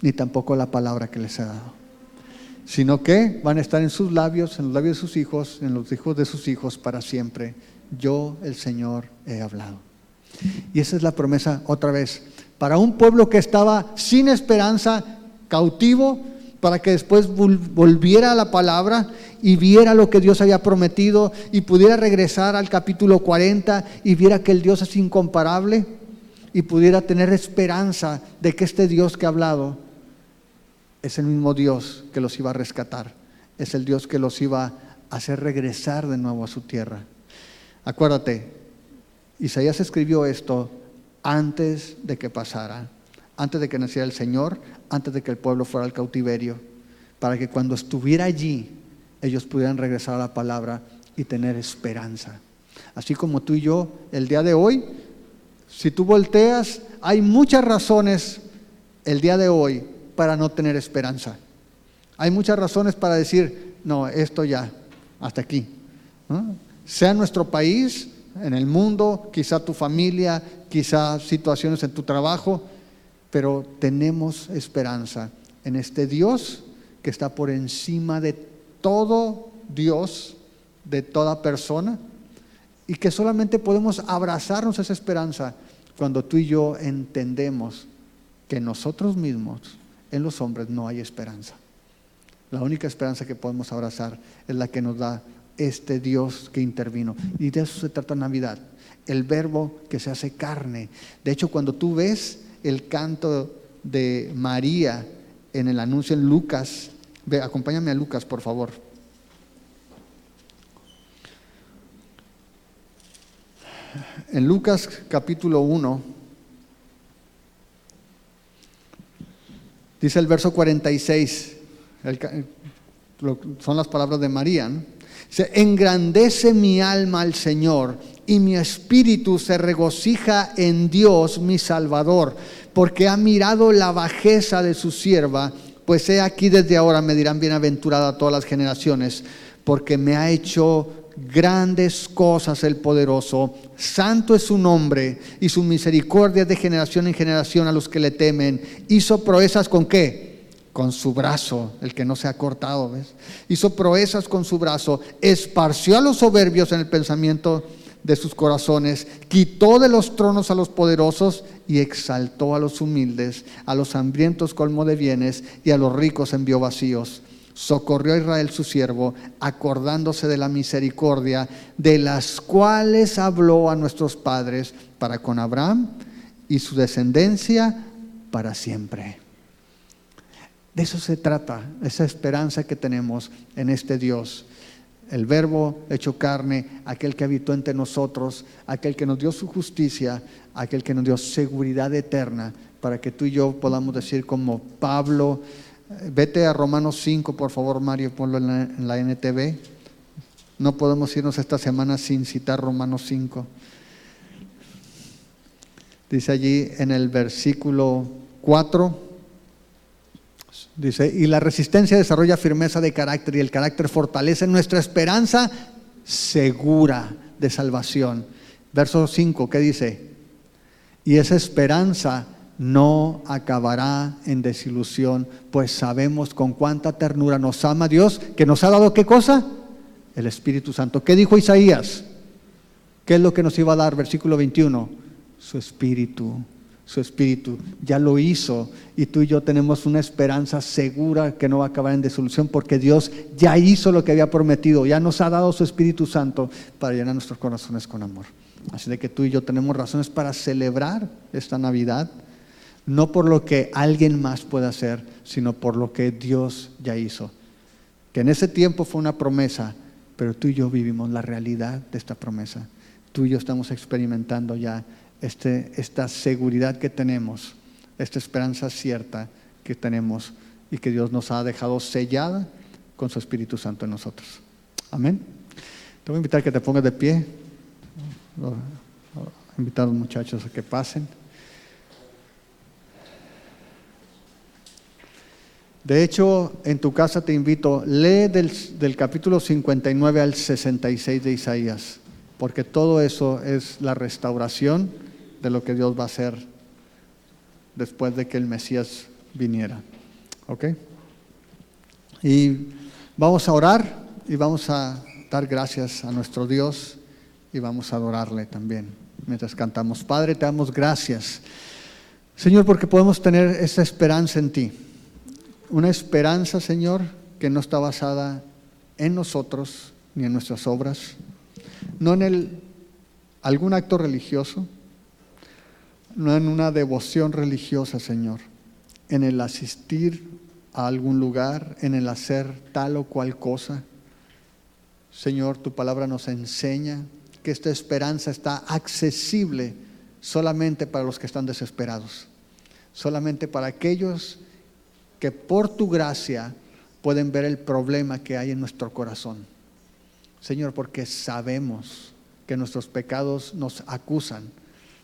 ni tampoco la palabra que les he dado, sino que van a estar en sus labios, en los labios de sus hijos, en los hijos de sus hijos para siempre. Yo, el Señor, he hablado. Y esa es la promesa otra vez, para un pueblo que estaba sin esperanza, cautivo, para que después volviera a la palabra y viera lo que Dios había prometido y pudiera regresar al capítulo 40 y viera que el Dios es incomparable y pudiera tener esperanza de que este Dios que ha hablado es el mismo Dios que los iba a rescatar, es el Dios que los iba a hacer regresar de nuevo a su tierra. Acuérdate, Isaías escribió esto antes de que pasara, antes de que naciera el Señor, antes de que el pueblo fuera al cautiverio, para que cuando estuviera allí, ellos pudieran regresar a la palabra y tener esperanza. Así como tú y yo, el día de hoy, si tú volteas, hay muchas razones el día de hoy para no tener esperanza. Hay muchas razones para decir, no, esto ya, hasta aquí, ¿no? Sea en nuestro país, en el mundo, quizá tu familia, quizá situaciones en tu trabajo, pero tenemos esperanza en este Dios que está por encima de todo Dios, de toda persona, y que solamente podemos abrazarnos a esa esperanza cuando tú y yo entendemos que en nosotros mismos, en los hombres, no hay esperanza. La única esperanza que podemos abrazar es la que nos da este Dios que intervino. Y de eso se trata Navidad, el verbo que se hace carne. De hecho, cuando tú ves el canto de María en el anuncio en Lucas, ve, acompáñame a Lucas, por favor. En Lucas capítulo 1, dice el verso 46, son las palabras de María, ¿no? Se engrandece mi alma al Señor y mi espíritu se regocija en Dios mi Salvador, porque ha mirado la bajeza de su sierva, pues he aquí desde ahora me dirán bienaventurada todas las generaciones, porque me ha hecho grandes cosas el poderoso, santo es su nombre y su misericordia es de generación en generación a los que le temen. Hizo proezas ¿con qué? Con su brazo, el que no se ha cortado, ¿ves? Hizo proezas con su brazo, esparció a los soberbios en el pensamiento de sus corazones, quitó de los tronos a los poderosos y exaltó a los humildes, a los hambrientos colmó de bienes y a los ricos envió vacíos. Socorrió a Israel su siervo, acordándose de la misericordia de las cuales habló a nuestros padres para con Abraham y su descendencia para siempre. De eso se trata, esa esperanza que tenemos en este Dios, el verbo hecho carne, aquel que habitó entre nosotros, aquel que nos dio su justicia, aquel que nos dio seguridad eterna, para que tú y yo podamos decir como Pablo. Vete a Romanos 5, por favor, Mario, ponlo en la NTV. No podemos irnos esta semana sin citar Romanos 5. Dice allí en el versículo 4, dice, y la resistencia desarrolla firmeza de carácter y el carácter fortalece nuestra esperanza segura de salvación. Verso 5, ¿qué dice? Y esa esperanza no acabará en desilusión, pues sabemos con cuánta ternura nos ama Dios, que nos ha dado ¿qué cosa? El Espíritu Santo. ¿Qué dijo Isaías? ¿Qué es lo que nos iba a dar? Versículo 21, su Espíritu. Su Espíritu ya lo hizo y tú y yo tenemos una esperanza segura que no va a acabar en desilusión, porque Dios ya hizo lo que había prometido, ya nos ha dado su Espíritu Santo para llenar nuestros corazones con amor. Así de que tú y yo tenemos razones para celebrar esta Navidad. no por lo que alguien más puede hacer, sino por lo que Dios ya hizo. Que en ese tiempo fue una promesa, pero tú y yo vivimos la realidad de esta promesa. Tú y yo estamos experimentando ya esta seguridad que tenemos, esta esperanza cierta que tenemos y que Dios nos ha dejado sellada con su Espíritu Santo en nosotros. Amén. Te voy a invitar a que te pongas de pie. Voy a invitar a los muchachos a que pasen. De hecho, en tu casa te invito, lee del capítulo 59 al 66 de Isaías, porque todo eso es la restauración de lo que Dios va a hacer después de que el Mesías viniera. ¿Ok? Y vamos a orar y vamos a dar gracias a nuestro Dios y vamos a adorarle también mientras cantamos. Padre, te damos gracias, Señor, porque podemos tener esa esperanza en ti. Una esperanza, Señor, que no está basada en nosotros ni en nuestras obras, no en algún acto religioso, no en una devoción religiosa, Señor, en el asistir a algún lugar, en el hacer tal o cual cosa. Señor, tu palabra nos enseña que esta esperanza está accesible solamente para los que están desesperados, solamente para aquellos que por tu gracia pueden ver el problema que hay en nuestro corazón. Señor, porque sabemos que nuestros pecados nos acusan,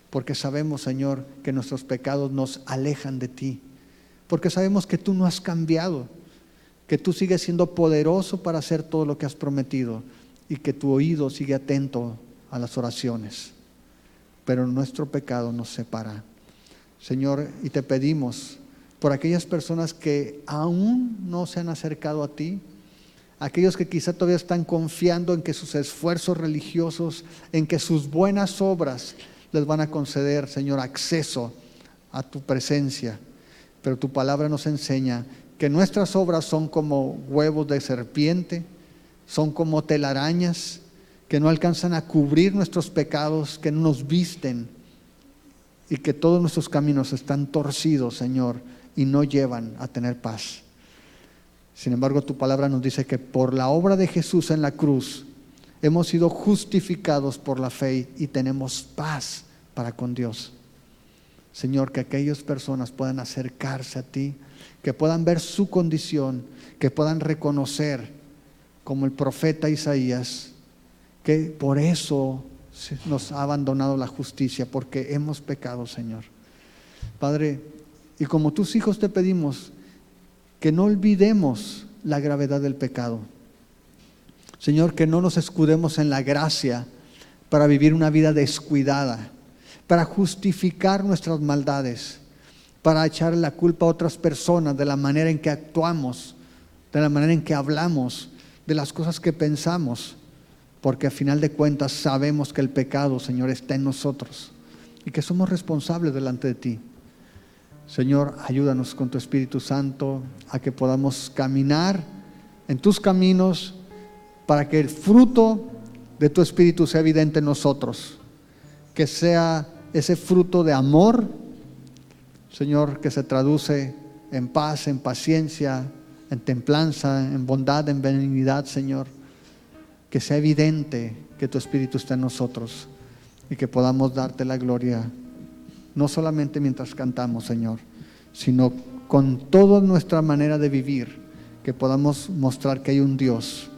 porque sabemos, Señor, que nuestros pecados nos alejan de ti, porque sabemos que tú no has cambiado, que tú sigues siendo poderoso para hacer todo lo que has prometido y que tu oído sigue atento a las oraciones, pero nuestro pecado nos separa. Señor, y te pedimos por aquellas personas que aún no se han acercado a ti, aquellos que quizá todavía están confiando en que sus esfuerzos religiosos, en que sus buenas obras les van a conceder, Señor, acceso a tu presencia. Pero tu palabra nos enseña que nuestras obras son como huevos de serpiente, son como telarañas que no alcanzan a cubrir nuestros pecados, que no nos visten, y que todos nuestros caminos están torcidos, Señor, y no llevan a tener paz. Sin embargo, tu palabra nos dice que por la obra de Jesús en la cruz hemos sido justificados por la fe y tenemos paz para con Dios. Señor, que aquellas personas puedan acercarse a ti, que puedan ver su condición, que puedan reconocer, como el profeta Isaías, que por eso nos ha abandonado la justicia, porque hemos pecado, Señor. Padre, y como tus hijos te pedimos que no olvidemos la gravedad del pecado. Señor, que no nos escudemos en la gracia para vivir una vida descuidada, para justificar nuestras maldades, para echar la culpa a otras personas de la manera en que actuamos, de la manera en que hablamos, de las cosas que pensamos, porque a final de cuentas sabemos que el pecado, Señor, está en nosotros y que somos responsables delante de ti. Señor, ayúdanos con tu Espíritu Santo a que podamos caminar en tus caminos para que el fruto de tu Espíritu sea evidente en nosotros, que sea ese fruto de amor, Señor, que se traduce en paz, en paciencia, en templanza, en bondad, en benignidad, Señor, que sea evidente que tu Espíritu está en nosotros y que podamos darte la gloria, no solamente mientras cantamos, Señor, sino con toda nuestra manera de vivir, que podamos mostrar que hay un Dios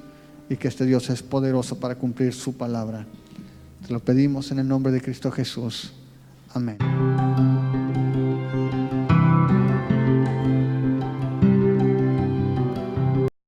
y que este Dios es poderoso para cumplir su palabra. Te lo pedimos en el nombre de Cristo Jesús. Amén.